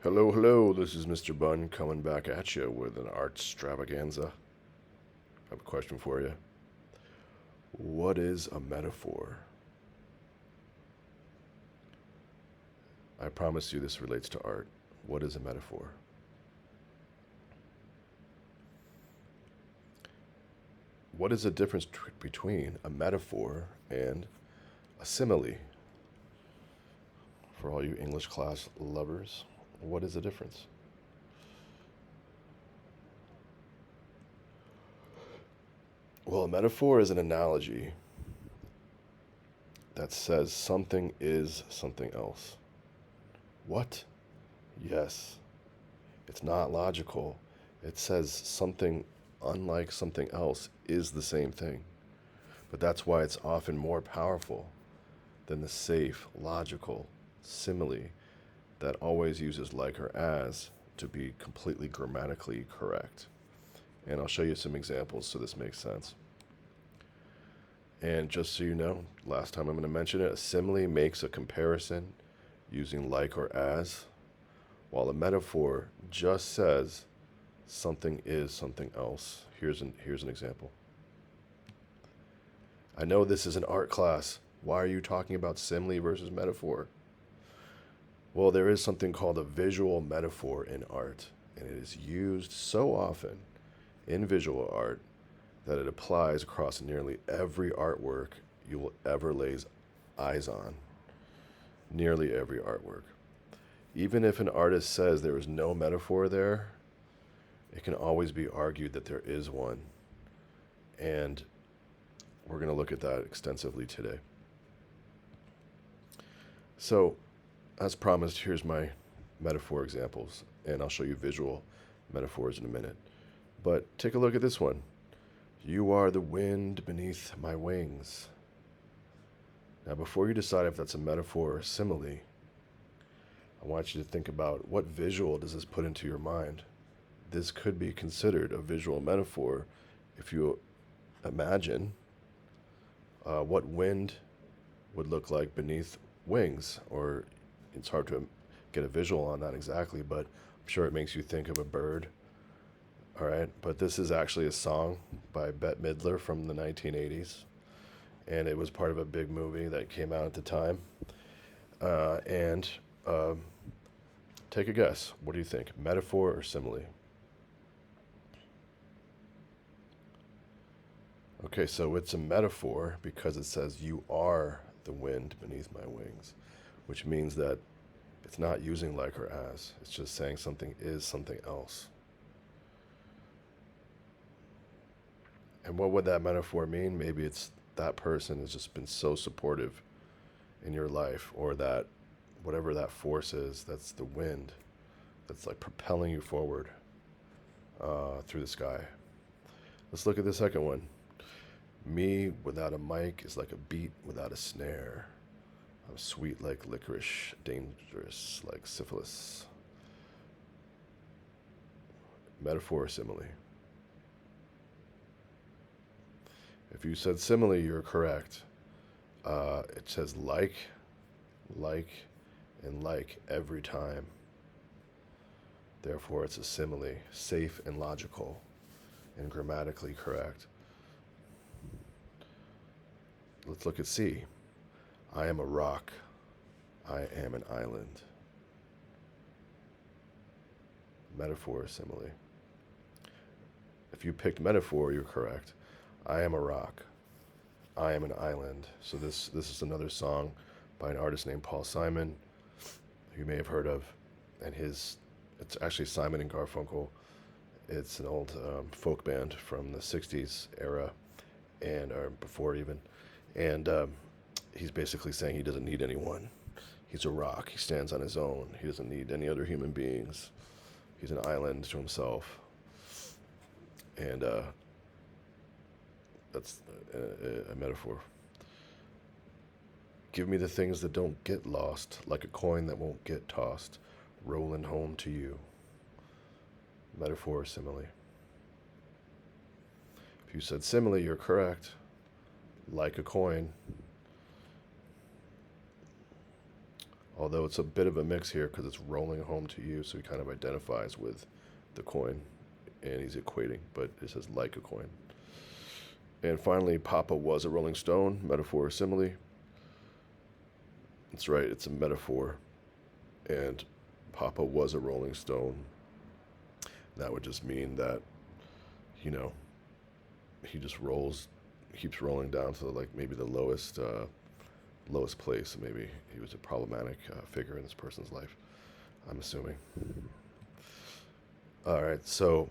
Hello, hello, this is Mr. Bunn coming back at you with an art extravaganza. I have a question for you. What is a metaphor? I promise you this relates to art. What is a metaphor? What is the difference between a metaphor and a simile? For all you English class lovers, what is the difference? Well, a metaphor is an analogy that says something is something else. What? Yes. It's not logical. It says something unlike something else is the same thing. But that's why it's often more powerful than the safe, logical simile that always uses like or as to be completely grammatically correct. And I'll show you some examples so this makes sense. And just so you know, last time I'm going to mention it, a simile makes a comparison using like or as, while a metaphor just says something is something else. Here's an example. I know this is an art class. Why are you talking about simile versus metaphor? Well, there is something called a visual metaphor in art, and it is used so often in visual art that it applies across nearly every artwork you will ever lay eyes on. Nearly every artwork. Even if an artist says there is no metaphor there, it can always be argued that there is one. And we're going to look at that extensively today. So, as promised, here's my metaphor examples, and I'll show you visual metaphors in a minute. But take a look at this one. You are the wind beneath my wings. Now, before you decide if that's a metaphor or a simile, I want you to think about what visual does this put into your mind. This could be considered a visual metaphor if you imagine what wind would look like beneath wings, or it's hard to get a visual on that exactly, but I'm sure it makes you think of a bird. All right, but this is actually a song by Bette Midler from the 1980s, and it was part of a big movie that came out at the time. And take a guess. What do you think? Metaphor or simile? Okay, so it's a metaphor because it says you are the wind beneath my wings, which means that it's not using like or as. It's just saying something is something else. And what would that metaphor mean? Maybe it's that person has just been so supportive in your life, or that whatever that force is, that's the wind that's like propelling you forward through the sky. Let's look at the second one. Me without a mic is like a beat without a snare. I'm sweet like licorice, dangerous like syphilis. Metaphor or simile? If you said simile, you're correct. It says like, and like every time. Therefore, it's a simile, safe and logical, and grammatically correct. Let's look at C. I am a rock. I am an island. Metaphor or simile? If you picked metaphor, you're correct. I am a rock. I am an island. So this is another song by an artist named Paul Simon, who you may have heard of, and it's actually Simon and Garfunkel. It's an old folk band from the '60s era, and or before even, and he's basically saying he doesn't need anyone. He's a rock. He stands on his own. He doesn't need any other human beings. He's an island to himself, and that's a metaphor. Give me the things that don't get lost, like a coin that won't get tossed, rolling home to you. Metaphor or simile? If you said simile, you're correct. Like a coin. Although it's a bit of a mix here because it's rolling home to you, so he kind of identifies with the coin, and he's equating, but it says like a coin. And finally, Papa was a rolling stone, metaphor or simile. That's right, it's a metaphor. And Papa was a rolling stone. That would just mean that, you know, he just keeps rolling down to like maybe the lowest place. Maybe he was a problematic figure in this person's life, I'm assuming. All right, so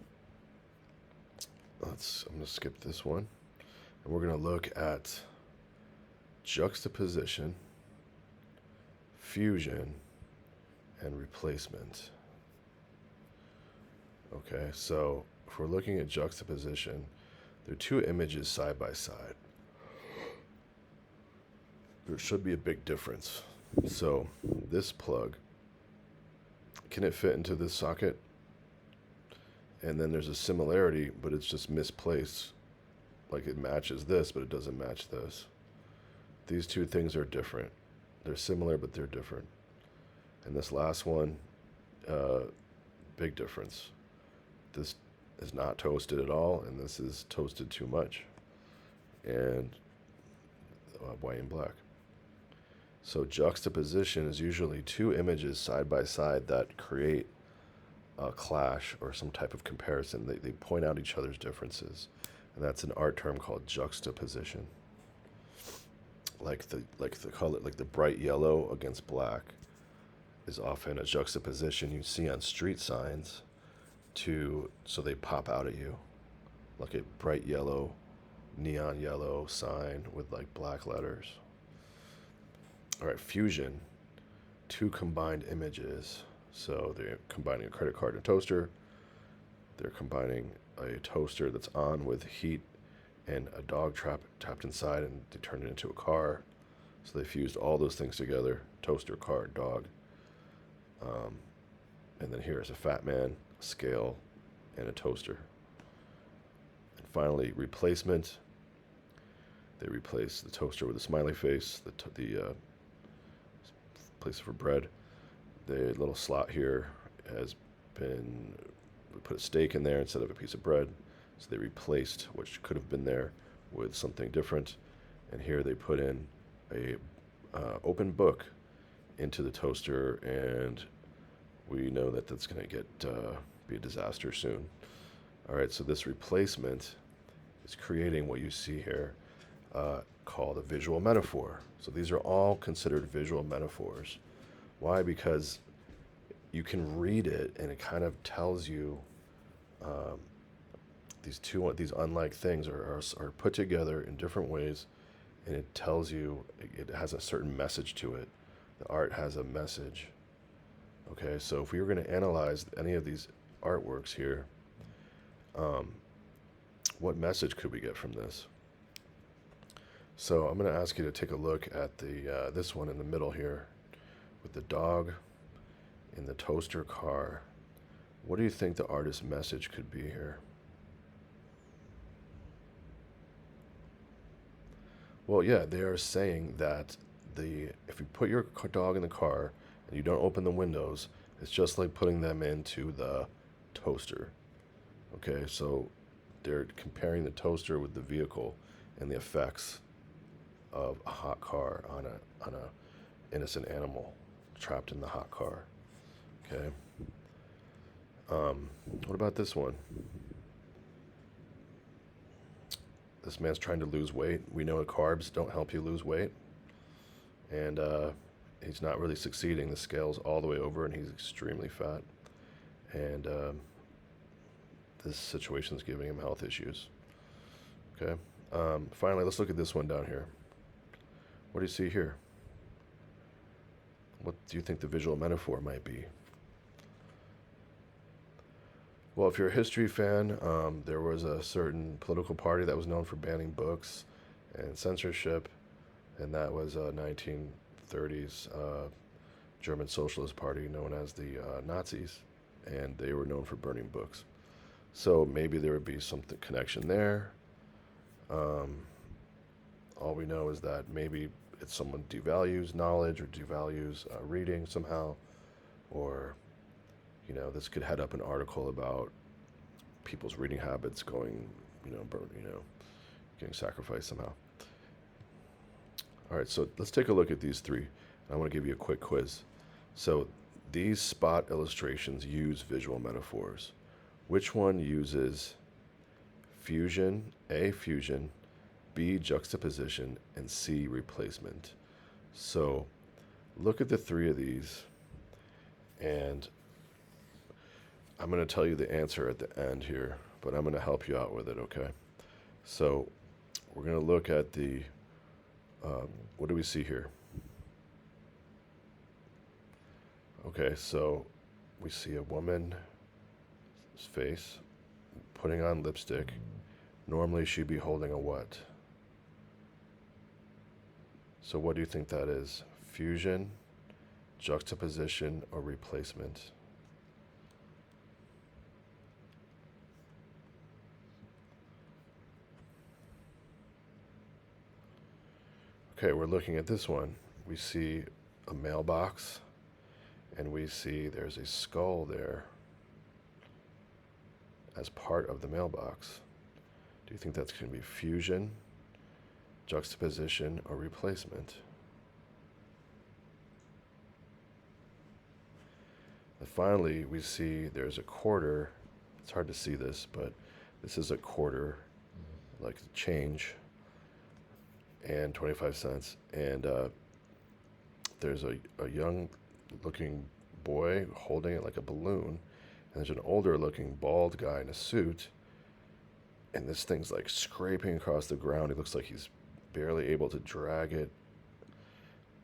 I'm going to skip this one. And we're going to look at juxtaposition, fusion, and replacement. Okay, so if we're looking at juxtaposition, there are two images side by side. There should be a big difference. So this plug, can it fit into this socket? And then there's a similarity, but it's just misplaced. Like it matches this, but it doesn't match this. These two things are different. They're similar, but they're different. And this last one, big difference. This is not toasted at all, and this is toasted too much. And white and black. So juxtaposition is usually two images side by side that create a clash or some type of comparison. They point out each other's differences. And that's an art term called juxtaposition. Like the color, like the bright yellow against black is often a juxtaposition you see on street signs so they pop out at you. Like a bright yellow, neon yellow sign with like black letters. All right, fusion, two combined images. So they're combining a credit card and a toaster. They're combining a toaster that's on with heat and a dog trapped inside, and they turned it into a car. So they fused all those things together, toaster, car, dog. And then here's a fat man, a scale, and a toaster. And finally, replacement. They replace the toaster with a smiley face, the place for bread. The little slot here has been, we put a steak in there instead of a piece of bread. So they replaced what could have been there with something different. And here they put in a open book into the toaster, and we know that that's going to be a disaster soon. All right, so this replacement is creating what you see here called a visual metaphor. So these are all considered visual metaphors. Why? Because you can read it and it kind of tells you these unlike things are put together in different ways, and it tells you it has a certain message to it. The art has a message. Okay, so if we were going to analyze any of these artworks here, what message could we get from this? So I'm going to ask you to take a look at this one in the middle here with the dog in the toaster car. What do you think the artist's message could be here? Well, yeah, they are saying that if you put your dog in the car and you don't open the windows, it's just like putting them into the toaster. Okay, so they're comparing the toaster with the vehicle and the effects of a hot car on a innocent animal trapped in the hot car. Okay. What about this one? This man's trying to lose weight. We know that carbs don't help you lose weight. And he's not really succeeding. The scale's all the way over, and he's extremely fat. And this situation's giving him health issues. Okay. Finally, let's look at this one down here. What do you see here? What do you think the visual metaphor might be? Well, if you're a history fan, there was a certain political party that was known for banning books and censorship, and that was a 1930s German Socialist Party known as the Nazis, and they were known for burning books. So maybe there would be some connection there. All we know is that maybe it's someone devalues knowledge or devalues reading somehow, or this could head up an article about people's reading habits going, getting sacrificed somehow. All right, so let's take a look at these three. I want to give you a quick quiz. So these spot illustrations use visual metaphors. Which one uses fusion, A, fusion, B, juxtaposition, and C, replacement? So look at the three of these, and I'm going to tell you the answer at the end here, but I'm going to help you out with it, okay? So we're going to look at the, what do we see here? Okay, so we see a woman's face putting on lipstick. Normally she'd be holding a what? So what do you think that is? Fusion, juxtaposition, or replacement? Okay, we're looking at this one. We see a mailbox, and we see there's a skull there as part of the mailbox. Do you think that's going to be fusion, juxtaposition, or replacement? And finally, we see there's a quarter. It's hard to see this, but this is a quarter, like change, and 25 cents. And there's a young looking boy holding it like a balloon. And there's an older looking bald guy in a suit. And this thing's like scraping across the ground. He looks like he's barely able to drag it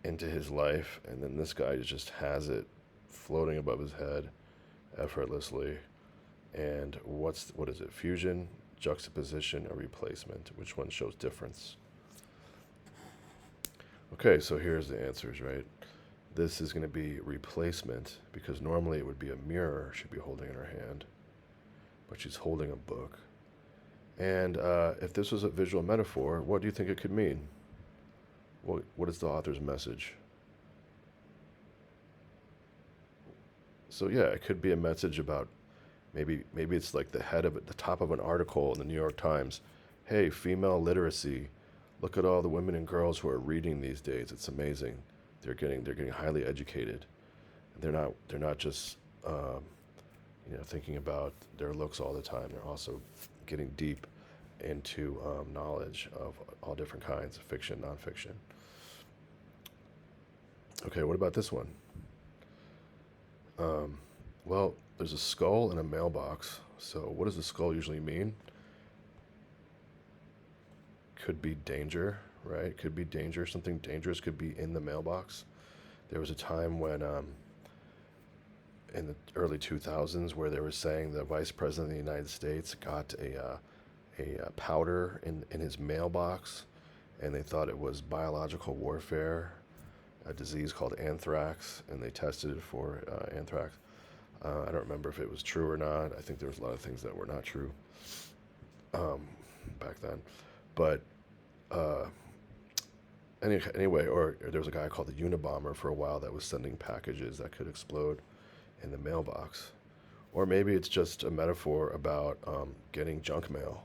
into his life. And then this guy just has it floating above his head effortlessly. And what is it? Fusion, juxtaposition, or replacement? Which one shows difference? Okay, so here's the answers, right? This is going to be replacement, because normally it would be a mirror she'd be holding in her hand, but she's holding a book. And if this was a visual metaphor, what do you think it could mean? What is the author's message? So yeah, it could be a message about maybe it's like the top of an article in the New York Times. Hey, female literacy. Look at all the women and girls who are reading these days. It's amazing. They're getting highly educated. They're not just thinking about their looks all the time. They're also getting deep into knowledge of all different kinds of fiction, nonfiction. Okay, what about this one? Well, there's a skull in a mailbox. So what does the skull usually mean? Could be danger, right? Could be danger. Something dangerous could be in the mailbox. There was a time when, in the early 2000s, where they were saying the vice president of the United States got a powder in his mailbox, and they thought it was biological warfare, a disease called anthrax, and they tested it for anthrax. I don't remember if it was true or not. I think there was a lot of things that were not true back then. But anyway, or there was a guy called the Unabomber for a while that was sending packages that could explode in the mailbox. Or maybe it's just a metaphor about getting junk mail.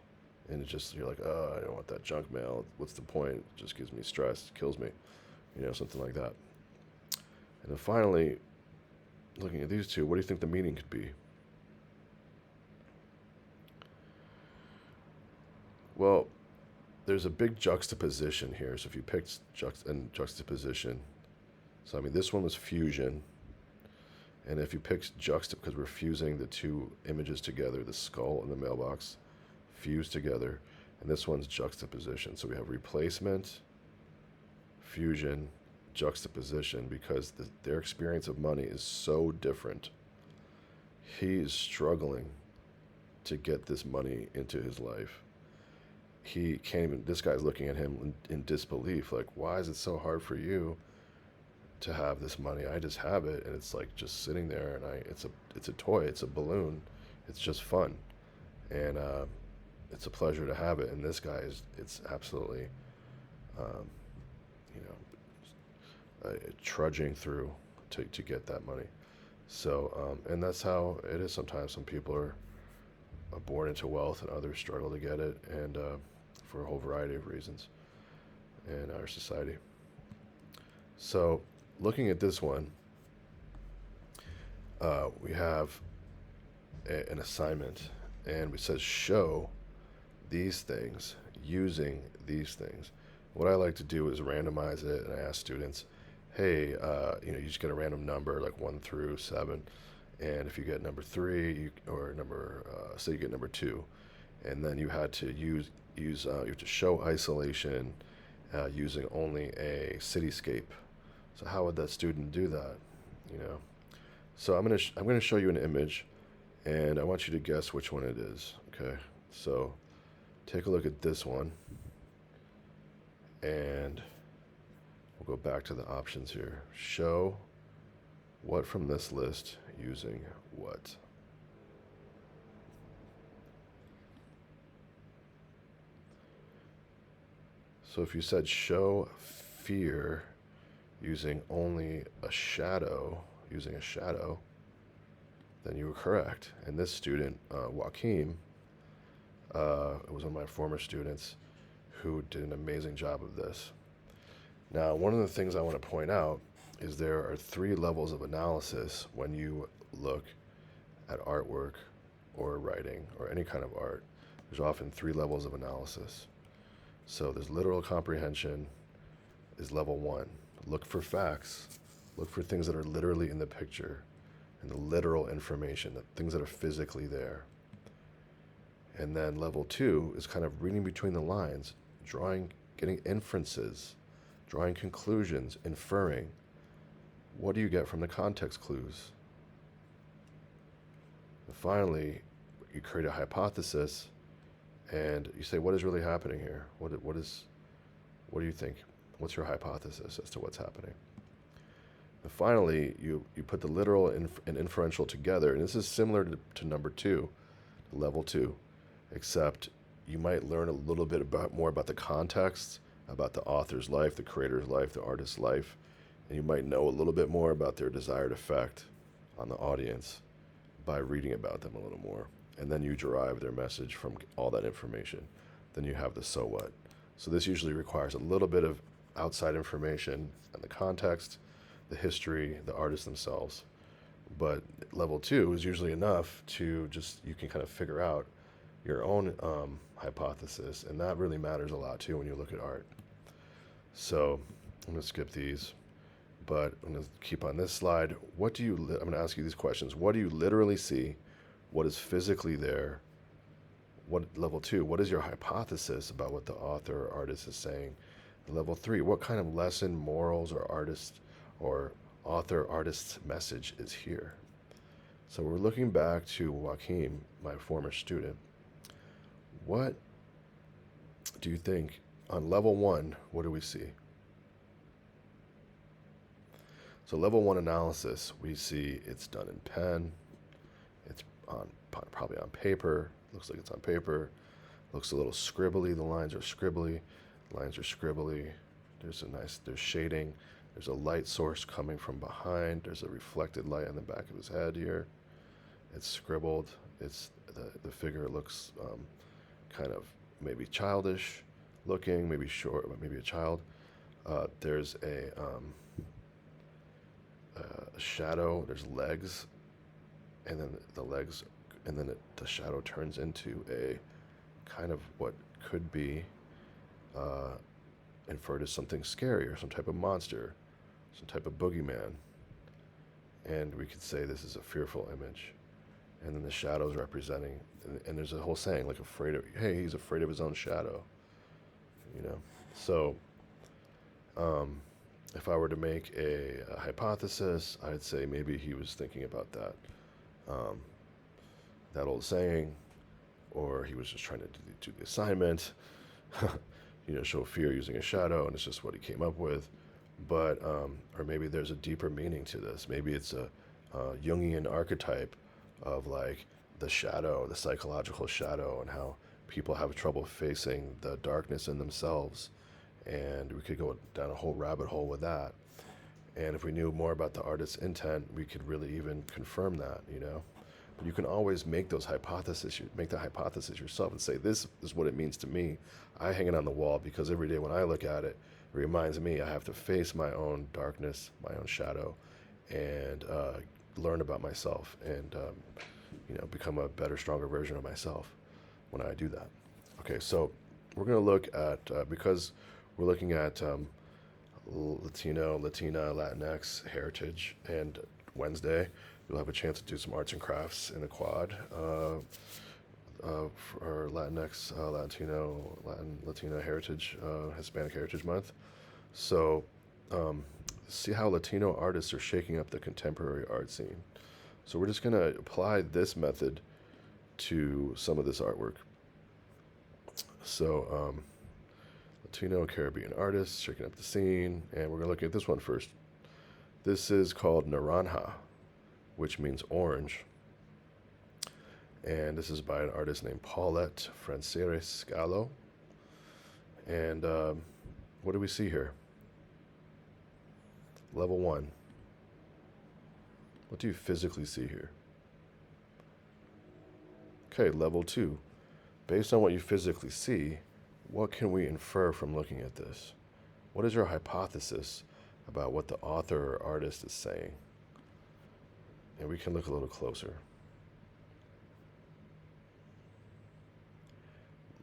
And it's just, you're like, oh, I don't want that junk mail. What's the point? It just gives me stress, kills me. Something like that. And then finally, looking at these two, what do you think the meaning could be? Well, there's a big juxtaposition here. So if you picked juxtaposition, so I mean, this one was fusion. And if you picked because we're fusing the two images together, the skull and the mailbox fused together. And this one's juxtaposition. So we have replacement, fusion, juxtaposition, because their experience of money is so different. He is struggling to get this money into his life. He can't even, this guy's looking at him in disbelief, like, why is it so hard for you to have this money? I just have it, and it's like just sitting there, and it's a toy, it's a balloon, it's just fun, and it's a pleasure to have it. And this guy it's absolutely, trudging through to get that money. So, and that's how it is sometimes. Some people are born into wealth and others struggle to get it, and for a whole variety of reasons in our society. So, looking at this one, we have an assignment, and it says show these things using these things. What I like to do is randomize it, and I ask students, hey, you just get a random number like 1 through 7, and if you get number 3, or number, say you get number 2, and then you had to use you have to show isolation using only a cityscape. So how would that student do that? You know. So I'm gonna show you an image, and I want you to guess which one it is. Okay. So take a look at this one, and we'll go back to the options here. Show what from this list using what. So if you said show fear using only a shadow, then you were correct. And this student, Joaquim, was one of my former students who did an amazing job of this. Now, one of the things I want to point out is there are 3 levels of analysis when you look at artwork or writing or any kind of art. There's often 3 levels of analysis. So there's literal comprehension is level 1. Look for facts. Look for things that are literally in the picture and the literal information, the things that are physically there. And then level 2 is kind of reading between the lines, getting inferences, drawing conclusions, inferring. What do you get from the context clues? And finally, you create a hypothesis, and you say, what is really happening here? What do you think? What's your hypothesis as to what's happening? And finally, you put the literal and inferential together, and this is similar to number 2, level 2, except you might learn a little bit more about the context, about the author's life, the creator's life, the artist's life, and you might know a little bit more about their desired effect on the audience by reading about them a little more. And then you derive their message from all that information. Then you have the so what. So this usually requires a little bit of outside information and the context, the history, the artists themselves. But level 2 is usually enough to you can kind of figure out your own hypothesis, and that really matters a lot too when you look at art. So I'm going to skip these, but I'm going to keep on this slide. I'm going to ask you these questions. What do you literally see? What is physically there? Level 2, what is your hypothesis about what the author or artist is saying? Level 3, what kind of lesson, morals, or author artist's message is here? So we're looking back to Joaquim, my former student. What do you think on level 1, what do we see? So level 1 analysis, we see it's done in pen, it's probably on paper, looks like it's on paper, looks a little scribbly, the lines are scribbly, there's shading, there's a light source coming from behind, there's a reflected light on the back of his head here, it's scribbled, the figure looks kind of maybe childish looking, maybe short, maybe a child. There's a shadow, there's legs, and then the shadow turns into a kind of what could be inferred as something scary or some type of monster, some type of boogeyman. And we could say this is a fearful image. And then the shadow's representing, and there's a whole saying like he's afraid of his own shadow, So if I were to make a hypothesis, I'd say maybe he was thinking about that old saying, or he was just trying to do the assignment, show fear using a shadow, and it's just what he came up with. But, or maybe there's a deeper meaning to this. Maybe it's a Jungian archetype of like the shadow, the psychological shadow, and how people have trouble facing the darkness in themselves. And we could go down a whole rabbit hole with that. And if we knew more about the artist's intent, we could really even confirm that, you know. But you can always make those hypotheses, you make the hypothesis yourself and say, this is what it means to me. I hang it on the wall because every day when I look at it, it reminds me I have to face my own darkness, my own shadow, and learn about myself and, become a better, stronger version of myself when I do that. Okay, so we're going to look at, because we're looking at Latino, Latina, Latinx heritage, and Wednesday you'll have a chance to do some arts and crafts in the quad for Latinx, Latino, Latina heritage, Hispanic Heritage Month. So see how Latino artists are shaking up the contemporary art scene. So we're just going to apply this method to some of this artwork. So Latino Caribbean artists shaking up the scene, and we're going to look at this one first. This is called Naranja, which means orange. And this is by an artist named Paulette Franceres Gallo. And what do we see here? Level 1. What do you physically see here? Okay, level 2. Based on what you physically see, what can we infer from looking at this? What is your hypothesis about what the author or artist is saying? And we can look a little closer.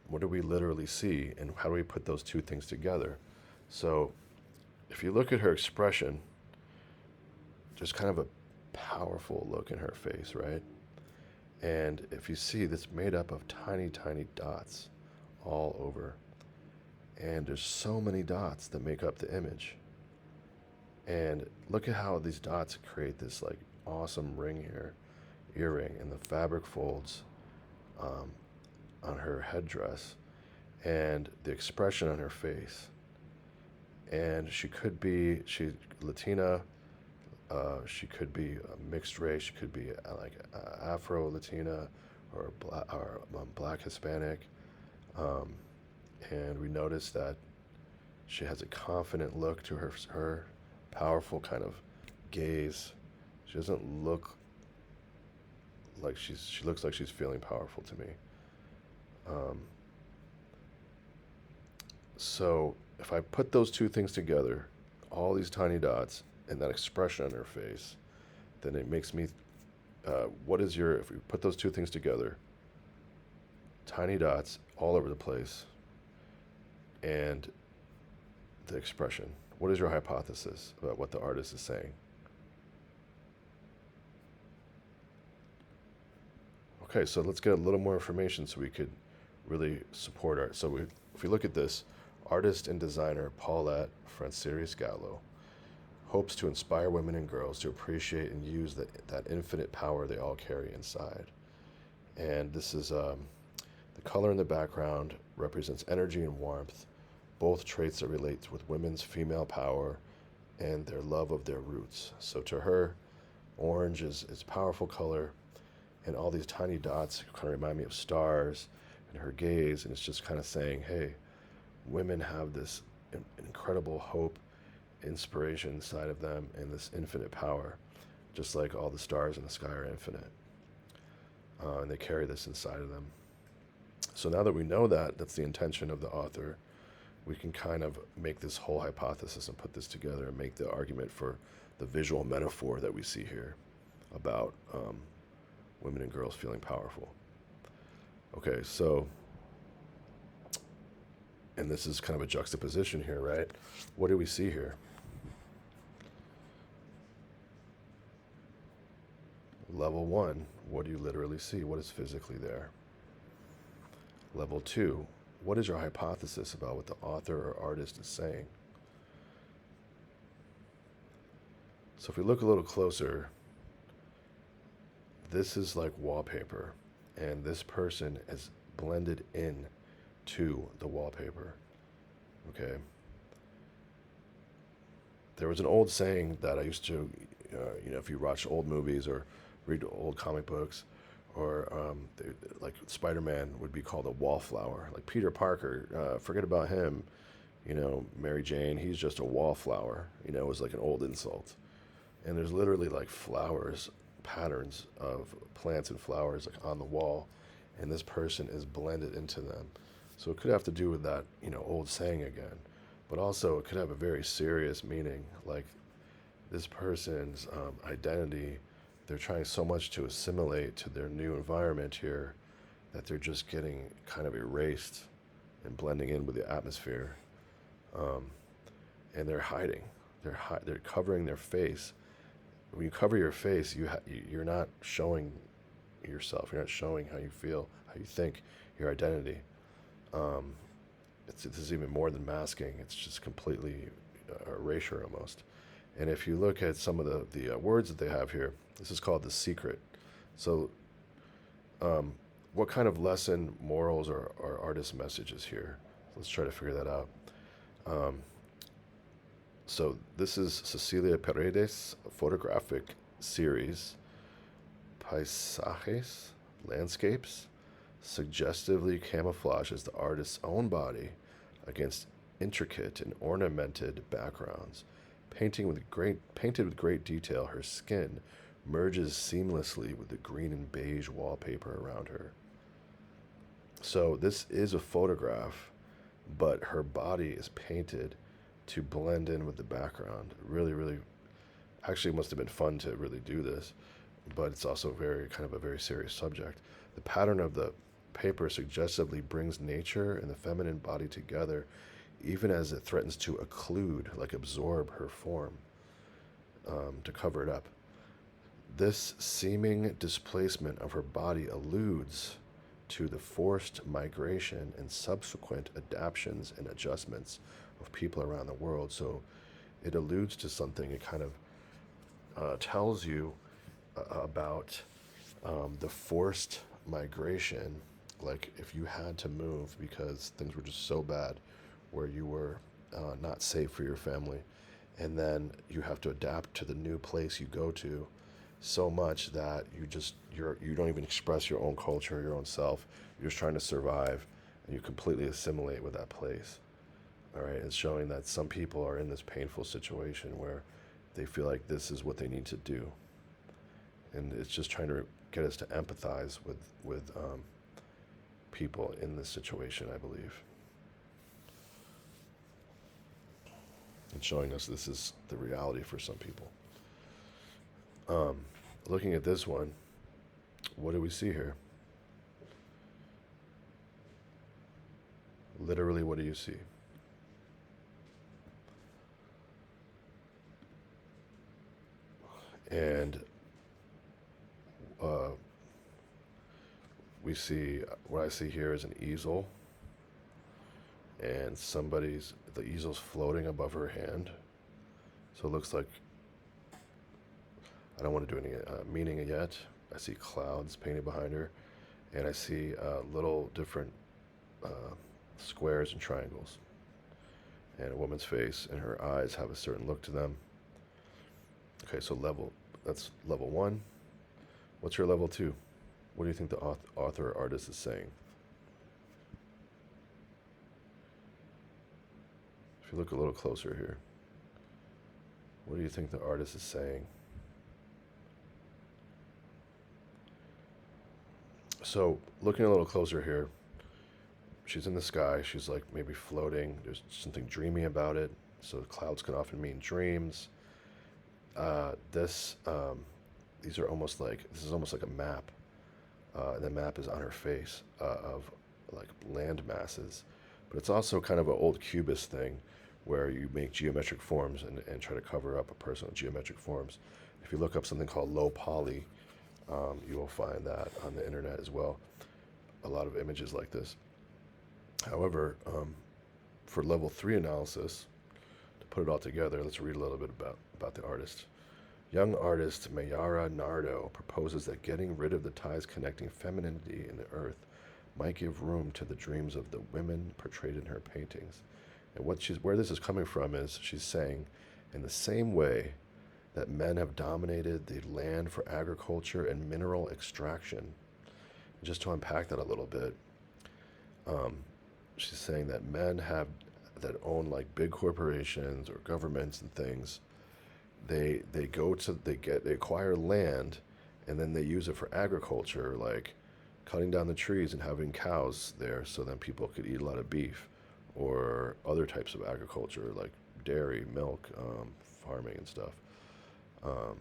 What do we literally see, and how do we put those two things together? So if you look at her expression, there's kind of a powerful look in her face, right? And if you see, that's made up of tiny, tiny dots all over. And there's so many dots that make up the image. And look at how these dots create this like awesome ring here, earring, and the fabric folds on her headdress, and the expression on her face. And she could be, Latina, she could be a mixed race, she could be Afro-Latina or Black Hispanic. And we notice that she has a confident look to her powerful kind of gaze. She doesn't look like she looks like she's feeling powerful to me. So if I put those two things together, all these tiny dots and that expression on her face, then it makes me, if we put those two things together, tiny dots all over the place, and the expression, what is your hypothesis about what the artist is saying? Okay, so let's get a little more information so we could really support art. So if we look at this, artist and designer Paulette Franceres Gallo hopes to inspire women and girls to appreciate and use that infinite power they all carry inside. And this is the color in the background represents energy and warmth, both traits that relate with women's female power and their love of their roots. So to her, orange is a powerful color, and all these tiny dots kind of remind me of stars and her gaze, and it's just kind of saying, hey, women have this incredible hope, inspiration inside of them, and this infinite power, just like all the stars in the sky are infinite. And they carry this inside of them. So now that we know that, that's the intention of the author, we can kind of make this whole hypothesis and put this together and make the argument for the visual metaphor that we see here about women and girls feeling powerful. Okay, so, and this is kind of a juxtaposition here, right? What do we see here? Level 1, what do you literally see? What is physically there? Level 2, what is your hypothesis about what the author or artist is saying? So if we look a little closer, this is like wallpaper, and this person is blended in to the wallpaper. Okay. There was an old saying that I used to, if you watch old movies or read old comic books, or like Spider-Man would be called a wallflower. Like Peter Parker, forget about him. Mary Jane, he's just a wallflower, was like an old insult. And there's literally like flowers, patterns of plants and flowers like on the wall, and this person is blended into them. So it could have to do with that, old saying again, but also it could have a very serious meaning, like this person's identity. They're trying so much to assimilate to their new environment here that they're just getting kind of erased and blending in with the atmosphere. Um, and they're hiding. They're covering their face. When you cover your face, you're not showing yourself. You're not showing how you feel, how you think, your identity. Um, this is even more than masking. It's just completely erasure almost. And if you look at some of the words that they have here, this is called the secret. So, what kind of lesson, morals, or artist messages here? Let's try to figure that out. Um, so this is Cecilia Paredes' photographic series, Paisajes, Landscapes, suggestively camouflages the artist's own body against intricate and ornamented backgrounds. Painted with great detail, her skin merges seamlessly with the green and beige wallpaper around her. So this is a photograph, but her body is painted to blend in with the background. Really, really, actually, must have been fun to really do this, but it's also very kind of a very serious subject. The pattern of the paper suggestively brings nature and the feminine body together, even as it threatens to occlude, like absorb her form, to cover it up. This seeming displacement of her body alludes to the forced migration and subsequent adaptations and adjustments of people around the world. So it alludes to something. It kind of tells you about the forced migration, like if you had to move because things were just so bad, where you were not safe for your family, and then you have to adapt to the new place you go to so much that you don't even express your own culture, your own self. You're just trying to survive, and you completely assimilate with that place. All right, it's showing that some people are in this painful situation where they feel like this is what they need to do, and it's just trying to get us to empathize with people in this situation, I believe. And showing us this is the reality for some people. Looking at this one, what do we see here? Literally, what do you see? And we see, what I see here is an easel, and the easel's floating above her hand. So it looks like, I don't want to do any meaning yet. I see clouds painted behind her, and I see little different squares and triangles, and a woman's face, and her eyes have a certain look to them. Okay, so that's level one. What's your level two? What do you think the author or artist is saying? If you look a little closer here, what do you think the artist is saying? So, looking a little closer here, she's in the sky. She's like maybe floating. There's something dreamy about it. So, clouds can often mean dreams. This, these are almost like, this is almost like a map. And the map is on her face of like land masses. But it's also kind of an old cubist thing where you make geometric forms and try to cover up a person with geometric forms. If you look up something called low poly, you will find that on the internet as well. A lot of images like this. However, for level 3 analysis, to put it all together, let's read a little bit about the artist. Young artist Mayara Nardo proposes that getting rid of the ties connecting femininity and the earth might give room to the dreams of the women portrayed in her paintings. And where this is coming from is she's saying, in the same way that men have dominated the land for agriculture and mineral extraction. Just to unpack that a little bit, she's saying that men have that own like big corporations or governments and things, they acquire land, and then they use it for agriculture, like cutting down the trees and having cows there, so then people could eat a lot of beef, or other types of agriculture like dairy, milk, farming and stuff. Um,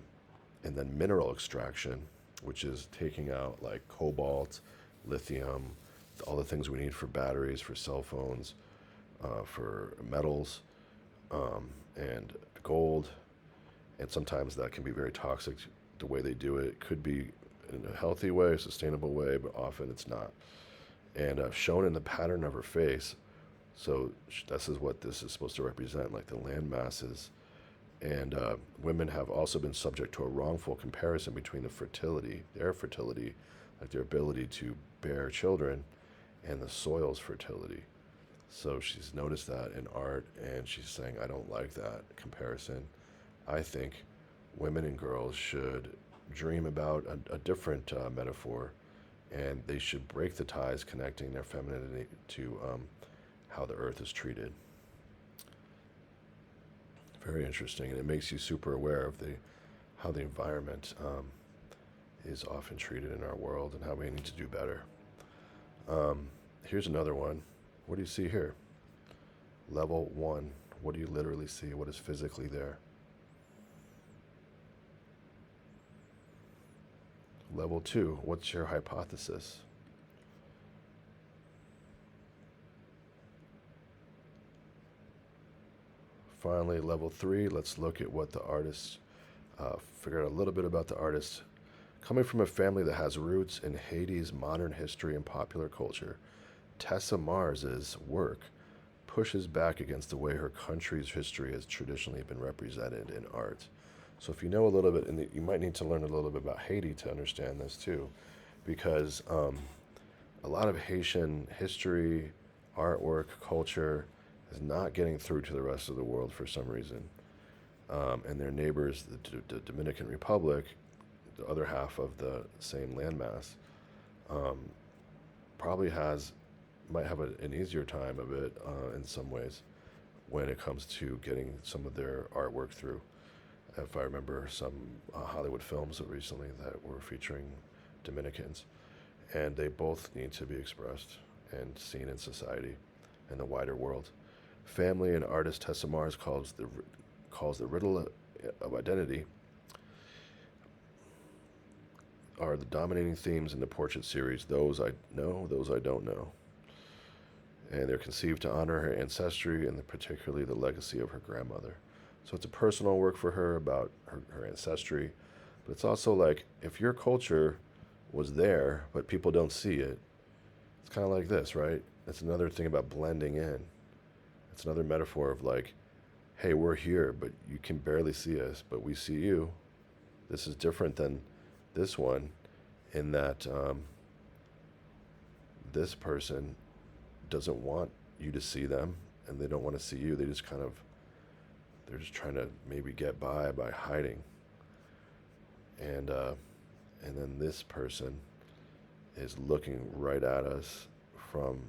and then mineral extraction, which is taking out like cobalt, lithium, all the things we need for batteries, for cell phones, for metals, and gold. And sometimes that can be very toxic. The way they do it could be in a healthy way, a sustainable way, but often it's not. And shown in the pattern of her face, so this is what this is supposed to represent, like the land masses. And women have also been subject to a wrongful comparison between their fertility, like their ability to bear children, and the soil's fertility. So she's noticed that in art, and she's saying, I don't like that comparison. I think women and girls should dream about a different metaphor, and they should break the ties connecting their femininity to how the earth is treated. Very interesting, and it makes you super aware of the how the environment is often treated in our world and how we need to do better. Um, Here's another one. What do you see here? Level one. What do you literally see? What is physically there? Level two. What's your hypothesis? Finally, level three. Let's look at what the artist figure out a little bit about the artist. Coming from a family that has roots in Haiti's modern history and popular culture, Tessa Mars's work pushes back against the way her country's history has traditionally been represented in art. So, if you know a little bit, and you might need to learn a little bit about Haiti to understand this too, because a lot of Haitian history, artwork, culture is not getting through to the rest of the world for some reason. And their neighbors, the Dominican Republic, the other half of the same landmass, um, probably might have an easier time of it in some ways when it comes to getting some of their artwork through. If I remember some Hollywood films recently that were featuring Dominicans, and they both need to be expressed and seen in society and the wider world. Family and artist Tessa Mars calls the riddle of identity are the dominating themes in the portrait series. Those I know, those I don't know. And they're conceived to honor her ancestry and particularly the legacy of her grandmother. So it's a personal work for her about her ancestry, but it's also like if your culture was there, but people don't see it, it's kind of like this, right? It's another thing about blending in. It's another metaphor of like, hey, we're here, but you can barely see us, but we see you. This is different than this one in that this person doesn't want you to see them, and they don't want to see you. They're just trying to maybe get by hiding. And then this person is looking right at us from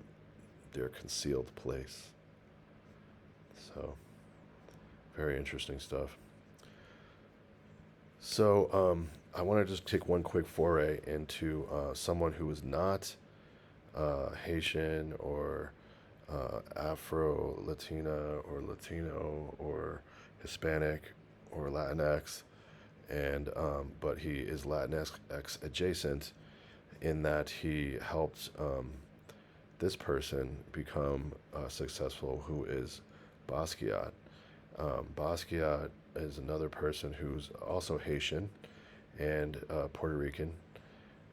their concealed place. So, very interesting stuff. So, I want to just take one quick foray into someone who is not Haitian or Afro Latina or Latino or Hispanic or Latinx, and but he is Latinx adjacent in that he helped this person become successful, who is Basquiat. Basquiat is another person who's also Haitian and Puerto Rican,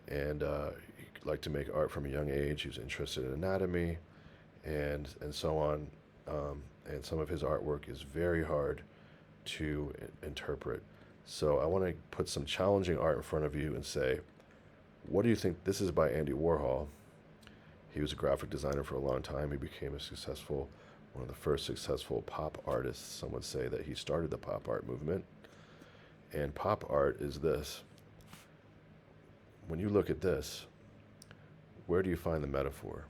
and he liked to make art from a young age. He was interested in anatomy and so on. And some of his artwork is very hard to interpret. So I want to put some challenging art in front of you and say, what do you think? This is by Andy Warhol. He was a graphic designer for a long time. He became one of the first successful pop artists. Some would say that he started the pop art movement. And pop art is this. When you look at this, where do you find the metaphor?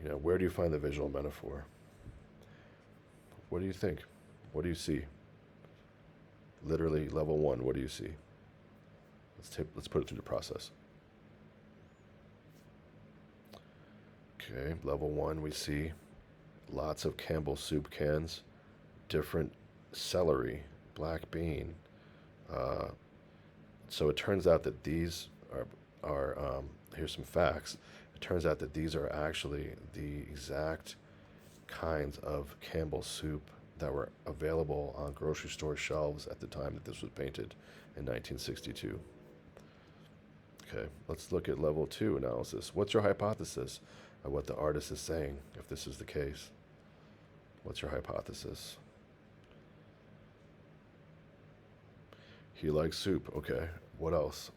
Where do you find the visual metaphor? What do you think? What do you see? Literally, level one, what do you see? Let's put it through the process. Okay, level one, we see lots of Campbell's soup cans, different celery, black bean. Uh, so it turns out that these are here's some facts. It turns out that these are actually the exact kinds of Campbell's soup that were available on grocery store shelves at the time that this was painted in 1962. Okay, let's look at level two analysis. What's your hypothesis of what the artist is saying, if this is the case? What's your hypothesis? He likes soup. Okay, what else?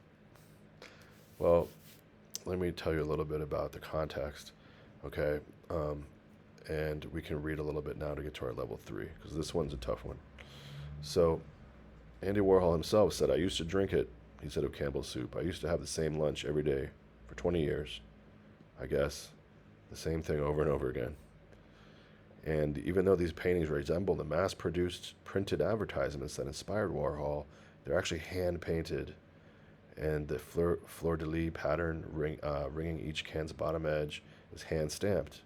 Well, let me tell you a little bit about the context. Okay, and we can read a little bit now to get to our level three, because this one's a tough one. So, Andy Warhol himself said, I used to drink it, he said, of Campbell's soup. I used to have the same lunch every day for 20 years, I guess. The same thing over and over again. And even though these paintings resemble the mass-produced printed advertisements that inspired Warhol, they're actually hand-painted. And the fleur-de-lis pattern ringing each can's bottom edge is hand-stamped,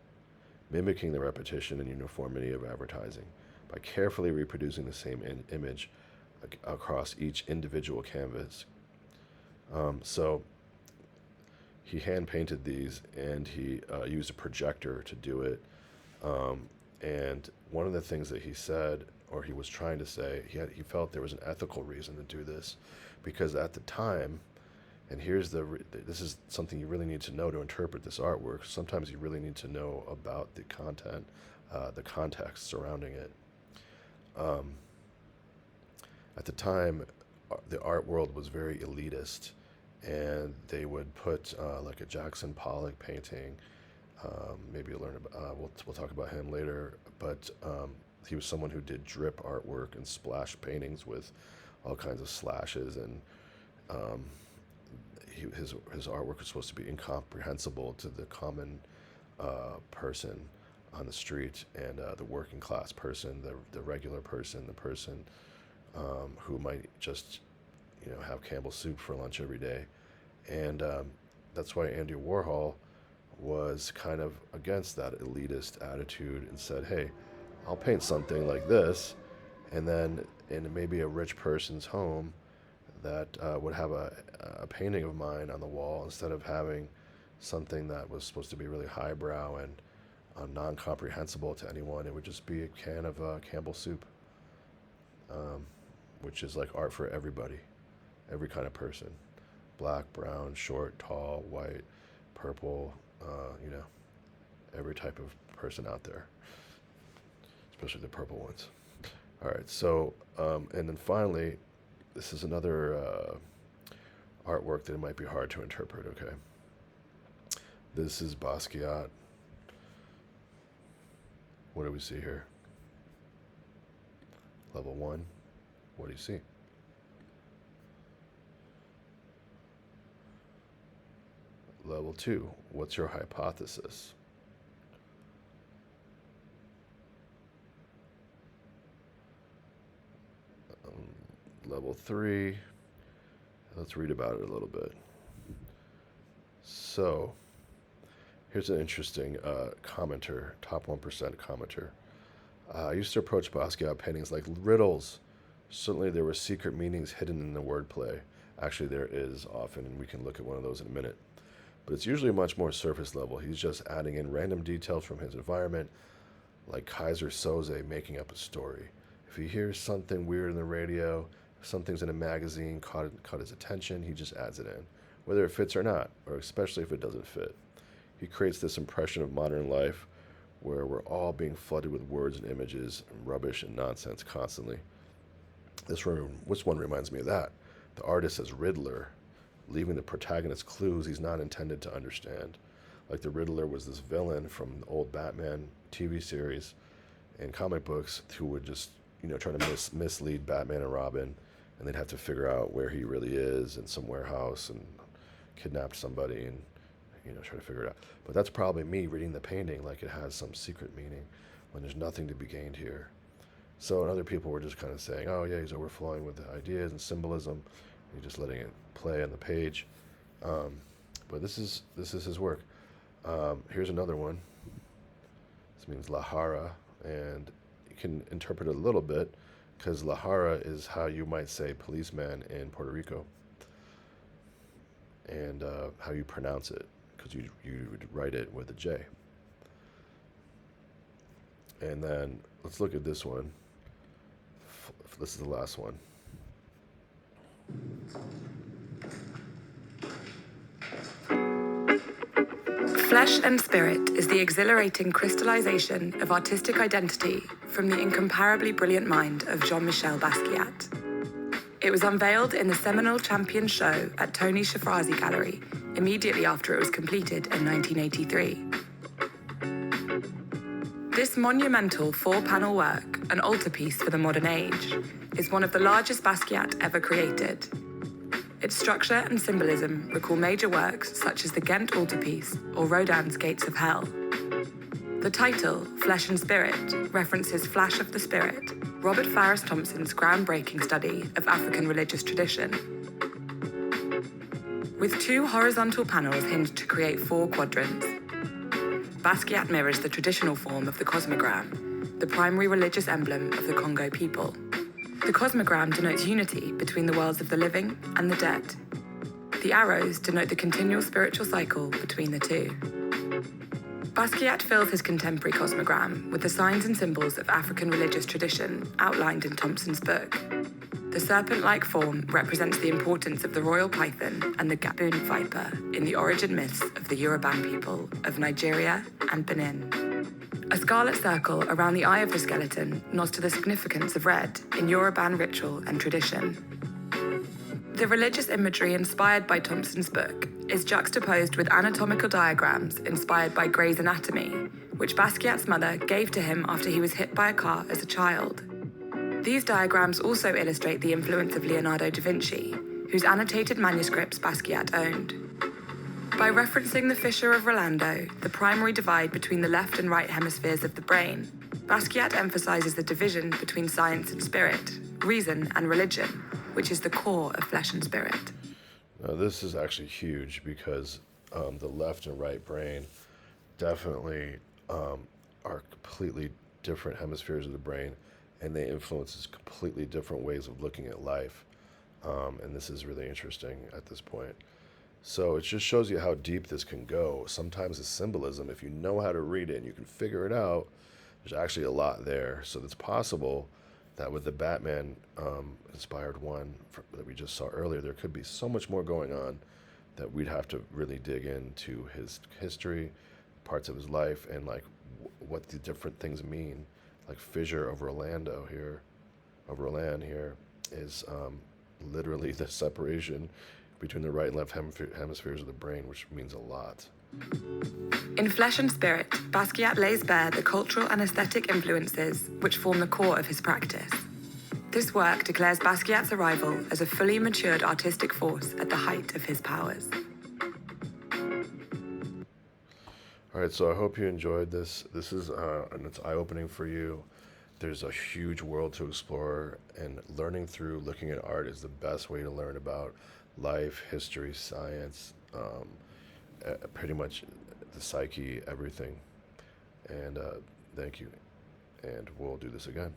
mimicking the repetition and uniformity of advertising by carefully reproducing the same image across each individual canvas. So he hand painted these, and he used a projector to do it. And one of the things that he said, or he was trying to say, he felt there was an ethical reason to do this, because at the time, and this is something you really need to know to interpret this artwork. Sometimes you really need to know about the content, the context surrounding it. At the time, the art world was very elitist, and they would put like a Jackson Pollock painting. Maybe you'll learn about. We'll talk about him later, but he was someone who did drip artwork and splash paintings with all kinds of slashes, and his artwork was supposed to be incomprehensible to the common person on the street, and the working class person, the regular person, the person who might just have Campbell's soup for lunch every day. And that's why Andy Warhol was kind of against that elitist attitude and said, hey, I'll paint something like this, and then in maybe a rich person's home that would have a painting of mine on the wall, instead of having something that was supposed to be really highbrow and non-comprehensible to anyone. It would just be a can of Campbell's soup, which is like art for everybody, every kind of person. Black, brown, short, tall, white, purple, every type of person out there, especially the purple ones. All right, so, and then finally, this is another artwork that might be hard to interpret, okay? This is Basquiat. What do we see here? Level one, what do you see? Level two, what's your hypothesis? Level three, let's read about it a little bit. So, here's an interesting commenter, top 1% commenter. I used to approach Basquiat paintings like riddles. Certainly there were secret meanings hidden in the wordplay. Actually, there is often, and we can look at one of those in a minute. But it's usually much more surface level. He's just adding in random details from his environment, like Kaiser Soze making up a story. If he hears something weird in the radio, something's in a magazine caught his attention, he just adds it in, whether it fits or not, or especially if it doesn't fit. He creates this impression of modern life where we're all being flooded with words and images and rubbish and nonsense constantly. This one reminds me of that. The artist as Riddler, leaving the protagonist clues he's not intended to understand. Like the Riddler was this villain from the old Batman TV series and comic books who would just, try to mislead Batman and Robin, and they'd have to figure out where he really is in some warehouse and kidnap somebody and, try to figure it out. But that's probably me reading the painting like it has some secret meaning when there's nothing to be gained here. So other people were just kind of saying, oh yeah, he's overflowing with ideas and symbolism. He's just letting it play on the page. But this is his work. Here's another one. This means Lahara, and you can interpret it a little bit because Lahara is how you might say policeman in Puerto Rico, and how you pronounce it, because you would write it with a J. And then let's look at this one. This is the last one. Flesh and Spirit is the exhilarating crystallization of artistic identity from the incomparably brilliant mind of Jean-Michel Basquiat. It was unveiled in the seminal Champion show at Tony Shafrazi Gallery immediately after it was completed in 1983. This monumental four-panel work, an altarpiece for the modern age, is one of the largest Basquiat ever created. Its structure and symbolism recall major works such as the Ghent altarpiece or Rodin's Gates of Hell. The title, Flesh and Spirit, references Flash of the Spirit, Robert Farris Thompson's groundbreaking study of African religious tradition. With two horizontal panels hinged to create four quadrants, Basquiat mirrors the traditional form of the cosmogram, the primary religious emblem of the Congo people. The cosmogram denotes unity between the worlds of the living and the dead. The arrows denote the continual spiritual cycle between the two. Basquiat fills his contemporary cosmogram with the signs and symbols of African religious tradition outlined in Thompson's book. The serpent-like form represents the importance of the royal python and the Gaboon viper in the origin myths of the Yoruban people of Nigeria and Benin. A scarlet circle around the eye of the skeleton nods to the significance of red in Yoruban ritual and tradition. The religious imagery inspired by Thompson's book is juxtaposed with anatomical diagrams inspired by Gray's Anatomy, which Basquiat's mother gave to him after he was hit by a car as a child. These diagrams also illustrate the influence of Leonardo da Vinci, whose annotated manuscripts Basquiat owned. By referencing the fissure of Rolando, the primary divide between the left and right hemispheres of the brain, Basquiat emphasizes the division between science and spirit, reason and religion, which is the core of Flesh and Spirit. Now, this is actually huge because the left and right brain definitely are completely different hemispheres of the brain, and they influence completely different ways of looking at life. And this is really interesting at this point. So it just shows you how deep this can go. Sometimes the symbolism, if you know how to read it and you can figure it out, there's actually a lot there. So it's possible that with the Batman inspired one that we just saw earlier, there could be so much more going on that we'd have to really dig into his history, parts of his life, and like what the different things mean. Like fissure of Roland here is literally the separation between the right and left hemispheres of the brain, which means a lot. In Flesh and Spirit, Basquiat lays bare the cultural and aesthetic influences which form the core of his practice. This work declares Basquiat's arrival as a fully matured artistic force at the height of his powers. All right, so I hope you enjoyed this. This is, and it's eye-opening for you. There's a huge world to explore, and learning through looking at art is the best way to learn about life, history, science, pretty much the psyche, everything. And thank you, and we'll do this again.